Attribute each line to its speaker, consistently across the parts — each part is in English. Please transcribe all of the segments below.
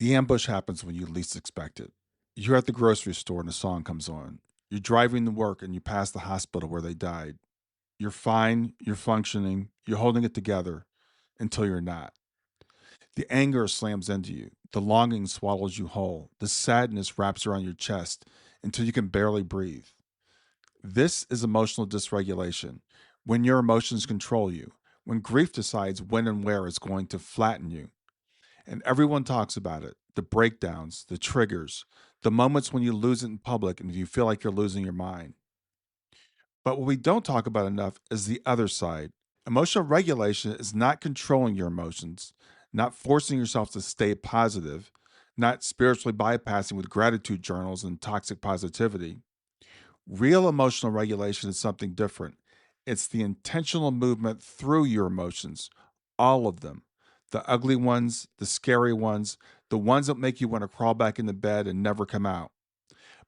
Speaker 1: The ambush happens when you least expect it. You're at the grocery store and a song comes on. You're driving to work and you pass the hospital where they died. You're fine, you're functioning, you're holding it together until you're not. The anger slams into you. The longing swallows you whole. The sadness wraps around your chest until you can barely breathe. This is emotional dysregulation. When your emotions control you, when grief decides when and where it's going to flatten you. And everyone talks about it, the breakdowns, the triggers, the moments when you lose it in public and you feel like you're losing your mind. But what we don't talk about enough is the other side. Emotional regulation is not controlling your emotions, not forcing yourself to stay positive, not spiritually bypassing with gratitude journals and toxic positivity. Real emotional regulation is something different. It's the intentional movement through your emotions, all of them. The ugly ones, the scary ones, the ones that make you want to crawl back into bed and never come out.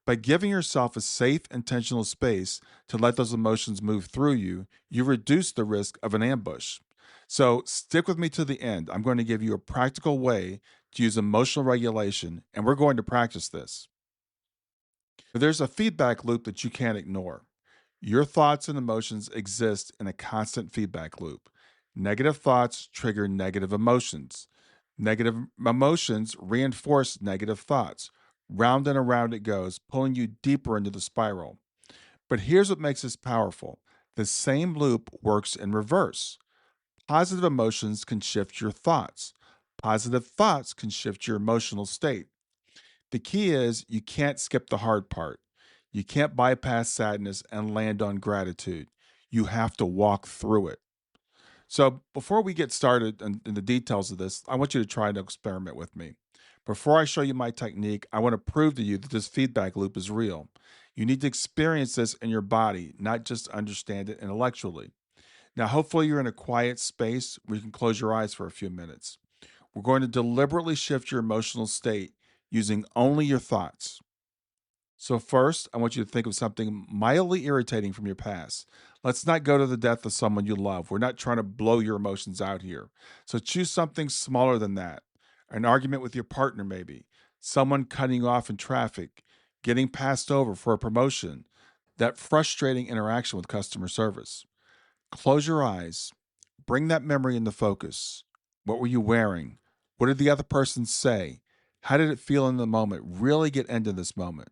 Speaker 1: By giving yourself a safe, intentional space to let those emotions move through you, you reduce the risk of an ambush. So, stick with me to the end. I'm going to give you a practical way to use emotional regulation, and we're going to practice this. There's a feedback loop that you can't ignore. Your thoughts and emotions exist in a constant feedback loop. Negative thoughts trigger negative emotions. Negative emotions reinforce negative thoughts. Round and around it goes, pulling you deeper into the spiral. But here's what makes this powerful: the same loop works in reverse. Positive emotions can shift your thoughts, positive thoughts can shift your emotional state. The key is you can't skip the hard part. You can't bypass sadness and land on gratitude. You have to walk through it. So, before we get started in the details of this, I want you to try an experiment with me. Before I show you my technique, I want to prove to you that this feedback loop is real. You need to experience this in your body, not just understand it intellectually. Now, hopefully, you're in a quiet space where you can close your eyes for a few minutes. We're going to deliberately shift your emotional state using only your thoughts. So, first, I want you to think of something mildly irritating from your past. Let's not go to the death of someone you love. We're not trying to blow your emotions out here. So, choose something smaller than that: an argument with your partner, maybe, someone cutting you off in traffic, getting passed over for a promotion, that frustrating interaction with customer service. Close your eyes, bring that memory into focus. What were you wearing? What did the other person say? How did it feel in the moment? Really get into this moment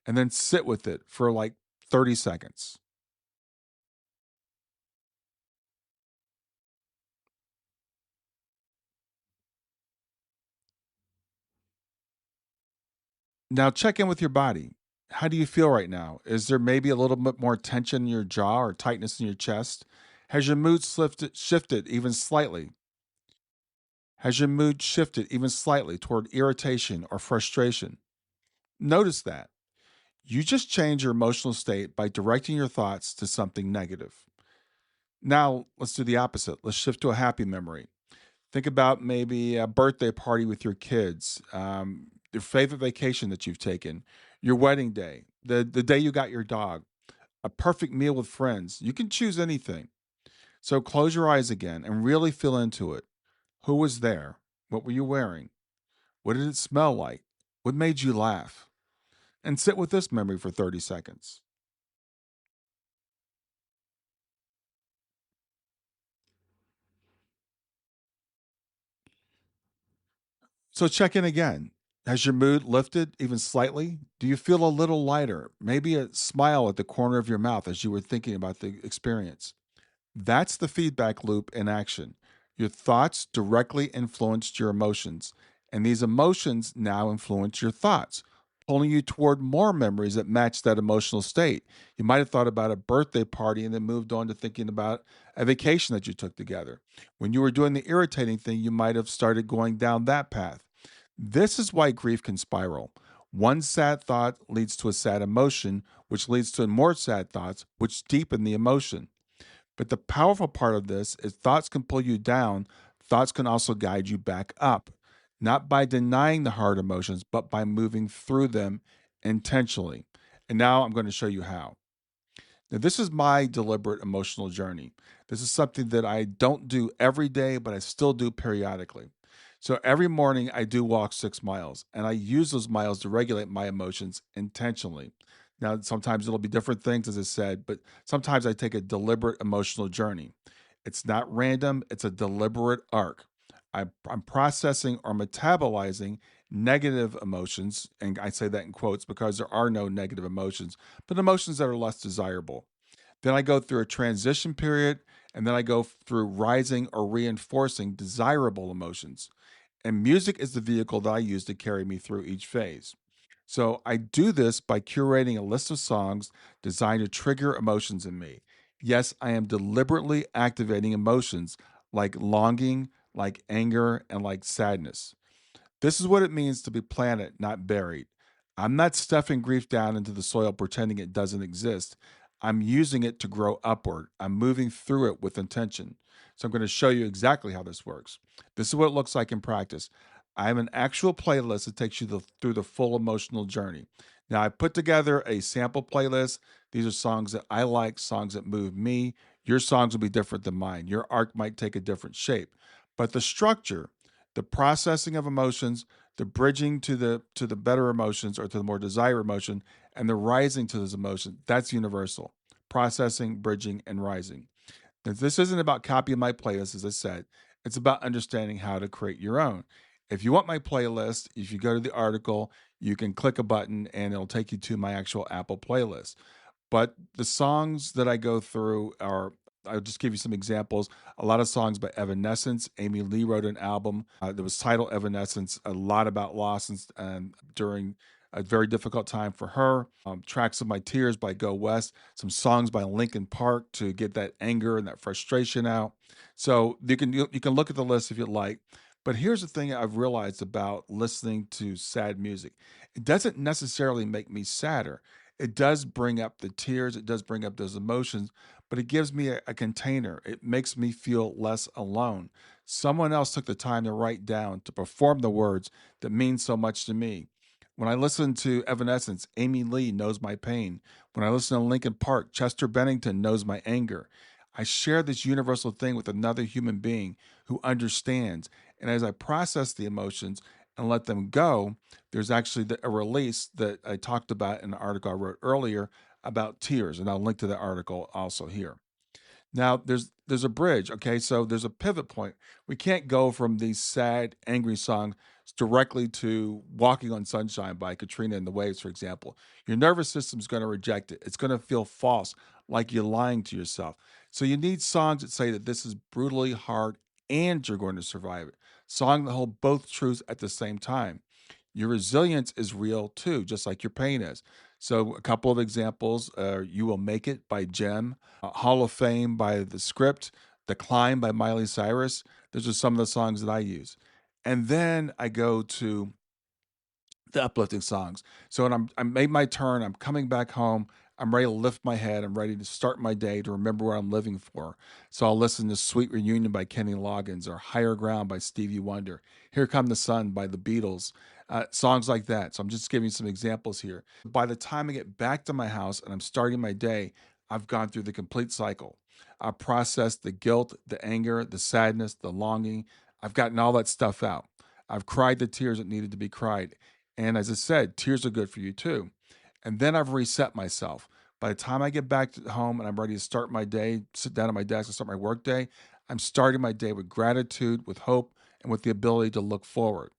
Speaker 1: and then sit with it for like 30 seconds. Now check in with your body. How do you feel right now? Is there maybe a little bit more tension in your jaw or tightness in your chest? Has your mood shifted even slightly? Has your mood shifted even slightly toward irritation or frustration? Notice that. You just change your emotional state by directing your thoughts to something negative. Now, let's do the opposite. Let's shift to a happy memory. Think about maybe a birthday party with your kids, your favorite vacation that you've taken, your wedding day, the day you got your dog, a perfect meal with friends. You can choose anything. So close your eyes again and really feel into it. Who was there? What were you wearing? What did it smell like? What made you laugh? And sit with this memory for 30 seconds. So check in again. Has your mood lifted even slightly? Do you feel a little lighter? Maybe a smile at the corner of your mouth as you were thinking about the experience. That's the feedback loop in action. Your thoughts directly influenced your emotions, and these emotions now influence your thoughts, pulling you toward more memories that match that emotional state. You might have thought about a birthday party and then moved on to thinking about a vacation that you took together. When you were doing the irritating thing, you might have started going down that path. This is why grief can spiral. One sad thought leads to a sad emotion, which leads to more sad thoughts, which deepen the emotion. But the powerful part of this is thoughts can pull you down, thoughts can also guide you back up, not by denying the hard emotions, but by moving through them intentionally. And now I'm going to show you how. Now, this is my deliberate emotional journey. This is something that I don't do every day, but I still do periodically. So every morning I do walk 6 miles and I use those miles to regulate my emotions intentionally. Now, sometimes it'll be different things, as I said, but sometimes I take a deliberate emotional journey. It's not random, it's a deliberate arc. I'm processing or metabolizing negative emotions. And I say that in quotes because there are no negative emotions, but emotions that are less desirable. Then I go through a transition period, and then I go through rising or reinforcing desirable emotions. And music is the vehicle that I use to carry me through each phase. So I do this by curating a list of songs designed to trigger emotions in me. Yes, I am deliberately activating emotions like longing, like anger, and like sadness. This is what it means to be planted, not buried. I'm not stuffing grief down into the soil pretending it doesn't exist. I'm using it to grow upward. I'm moving through it with intention. So I'm going to show you exactly how this works. This is what it looks like in practice. I have an actual playlist that takes you through the full emotional journey. Now, I put together a sample playlist. These are songs that I like, songs that move me. Your songs will be different than mine. Your arc might take a different shape. But the structure, the processing of emotions, the bridging to the better emotions or to the more desired emotion, and the rising to those emotions, that's universal. Processing, bridging, and rising. Now, this isn't about copying my playlist, as I said. It's about understanding how to create your own. If you want my playlist, if you go to the article, you can click a button and it'll take you to my actual Apple playlist. But the songs that I go through are, I'll just give you some examples. A lot of songs by Evanescence. Amy Lee wrote an album that was titled Evanescence, a lot about loss and during a very difficult time for her. Tracks of My Tears by Go West, some songs by Linkin Park to get that anger and that frustration out. So you can look at the list if you like. But here's the thing I've realized about listening to sad music. It doesn't necessarily make me sadder. It does bring up the tears, it does bring up those emotions, but it gives me a container. It makes me feel less alone. Someone else took the time to write down, to perform the words that mean so much to me. When I listen to Evanescence, Amy Lee knows my pain. When I listen to Linkin Park, Chester Bennington knows my anger. I share this universal thing with another human being who understands. And as I process the emotions and let them go, there's actually a release that I talked about in the article I wrote earlier about tears. And I'll link to the article also here. Now there's a bridge, okay? So there's a pivot point. We can't go from these sad, angry songs directly to Walking on Sunshine by Katrina and the Waves, for example. Your nervous system's going to reject it. It's going to feel false, like you're lying to yourself. So you need songs that say that this is brutally hard and you're going to survive it. Songs that hold both truths at the same time. Your resilience is real too, just like your pain is. So, a couple of examples You Will Make It by Jem, Hall of Fame by The Script, The Climb by Miley Cyrus. Those are some of the songs that I use. And then I go to the uplifting songs. So when I made my turn, I'm coming back home. I'm ready to lift my head. I'm ready to start my day to remember what I'm living for. So I'll listen to Sweet Reunion by Kenny Loggins or Higher Ground by Stevie Wonder. Here Come the Sun by the Beatles. Songs like that. So I'm just giving you some examples here. By the time I get back to my house and I'm starting my day, I've gone through the complete cycle. I've processed the guilt, the anger, the sadness, the longing. I've gotten all that stuff out. I've cried the tears that needed to be cried. And as I said, tears are good for you too. And then I've reset myself. By the time I get back to home and I'm ready to start my day, sit down at my desk and start my work day, I'm starting my day with gratitude, with hope, and with the ability to look forward.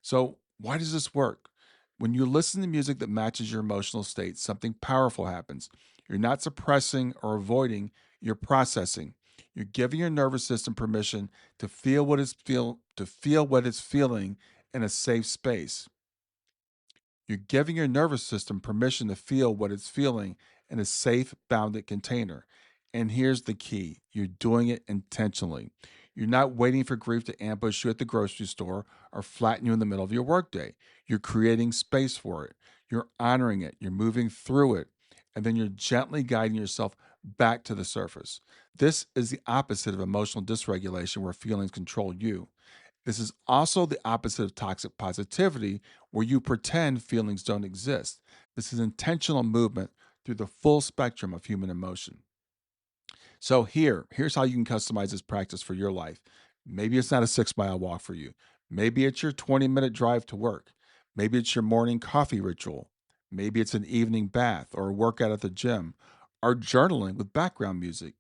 Speaker 1: So, why does this work? When you listen to music that matches your emotional state, something powerful happens. You're not suppressing or avoiding, you're processing. You're giving your nervous system permission to feel what it's feeling in a safe space. You're giving your nervous system permission to feel what it's feeling in a safe, bounded container. And here's the key: you're doing it intentionally. You're not waiting for grief to ambush you at the grocery store or flatten you in the middle of your workday. You're creating space for it. You're honoring it. You're moving through it. And then you're gently guiding yourself back to the surface. This is the opposite of emotional dysregulation where feelings control you. This is also the opposite of toxic positivity, where you pretend feelings don't exist. This is intentional movement through the full spectrum of human emotion. So here's how you can customize this practice for your life. Maybe it's not a 6 mile walk for you. Maybe it's your 20-minute drive to work. Maybe it's your morning coffee ritual. Maybe it's an evening bath or a workout at the gym or journaling with background music.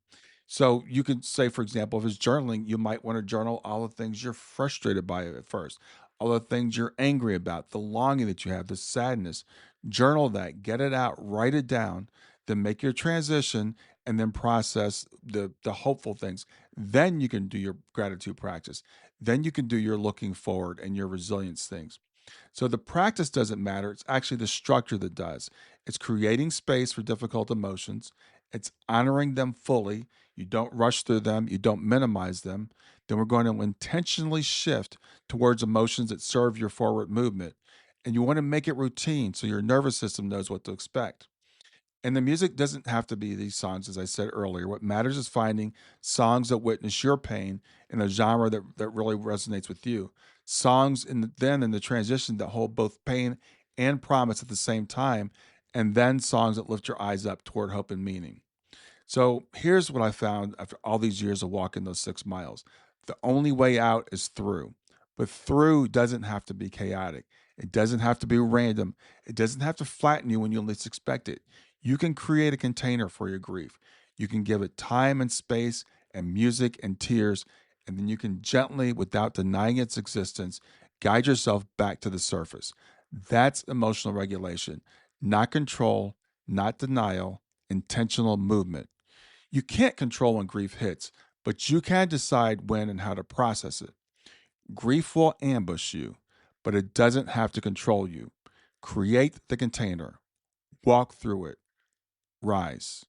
Speaker 1: So you can say, for example, if it's journaling, you might want to journal all the things you're frustrated by at first, all the things you're angry about, the longing that you have, the sadness. Journal that, get it out, write it down, then make your transition and then process the hopeful things. Then you can do your gratitude practice. Then you can do your looking forward and your resilience things. So the practice doesn't matter. It's actually the structure that does. It's creating space for difficult emotions. It's honoring them fully. You don't rush through them. You don't minimize them. Then we're going to intentionally shift towards emotions that serve your forward movement. And you want to make it routine so your nervous system knows what to expect. And the music doesn't have to be these songs, as I said earlier. What matters is finding songs that witness your pain in a genre that really resonates with you. Songs then in the transition that hold both pain and promise at the same time, and then songs that lift your eyes up toward hope and meaning. So here's what I found after all these years of walking those 6 miles. The only way out is through, but through doesn't have to be chaotic. It doesn't have to be random. It doesn't have to flatten you when you least expect it. You can create a container for your grief. You can give it time and space and music and tears, and then you can gently, without denying its existence, guide yourself back to the surface. That's emotional regulation, not control, not denial, intentional movement. You can't control when grief hits, but you can decide when and how to process it. Grief will ambush you, but it doesn't have to control you. Create the container, walk through it, rise.